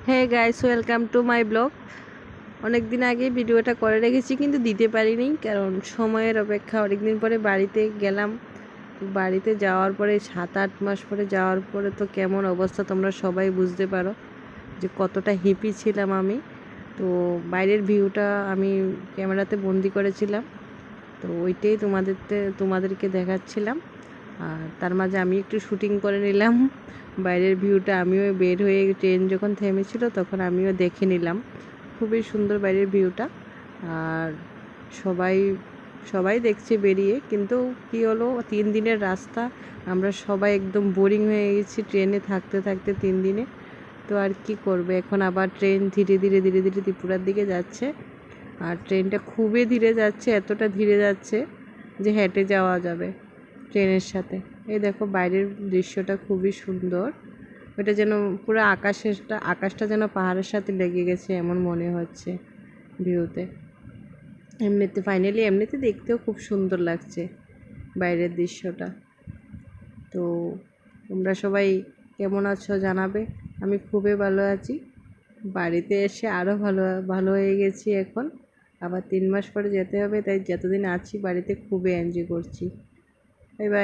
Hey guys, welcome to my blog. অনেক দিন আগে ভিডিওটা করে রেখেছি কিন্তু দিতে পারিনি, কারণ সময়ের অপেক্ষা। অনেকদিন পরে বাড়িতে গেলাম। বাড়িতে যাওয়ার পরে 7-8 মাস পরে যাওয়ার পরে তো কেমন অবস্থা তোমরা সবাই বুঝতে পারো যে কতটা হ্যাপি ছিলাম আমি। তো বাইরের ভিউটা আমি ক্যামেরাতে বন্দি করেছিলাম, তো ওইটাই তোমাদেরকে দেখাচ্ছিলাম। আর তার মাঝে আমি একটু শুটিং করে নিলাম বাইরের ভিউটা। আমিও বের হয়ে ট্রেন যখন থেমেছিল তখন আমিও দেখে নিলাম। খুবই সুন্দর বাইরের ভিউটা। আর সবাই সবাই দেখছে বেরিয়ে, কিন্তু কি হলো, 3 দিনের রাস্তা, আমরা সবাই একদম বোরিং হয়ে গেছি ট্রেনে থাকতে থাকতে 3 দিনে। তো আর কি করবে, এখন আবার ট্রেন ধীরে ধীরে ধীরে ধীরে ত্রিপুরার দিকে যাচ্ছে। আর ট্রেনটা খুবই ধীরে যাচ্ছে, এতটা ধীরে যাচ্ছে যে হেঁটে যাওয়া যাবে ট্রেনের সাথে। এই দেখো বাইরের দৃশ্যটা খুবই সুন্দর। ওটা যেন পুরো আকাশটা যেন পাহাড়ের সাথে লেগে গেছে এমন মনে হচ্ছে ভিউতে। এমনিতে দেখতেও খুব সুন্দর লাগছে বাইরের দৃশ্যটা। তো তোমরা সবাই কেমন আছো জানাবে। আমি খুবই ভালো আছি। বাড়িতে এসে আরও ভালো ভালো হয়ে গেছি এখন। আবার 3 মাস পরে যেতে হবে, তাই যতদিন আছি বাড়িতে খুবই এনজয় করছি। Bye bye.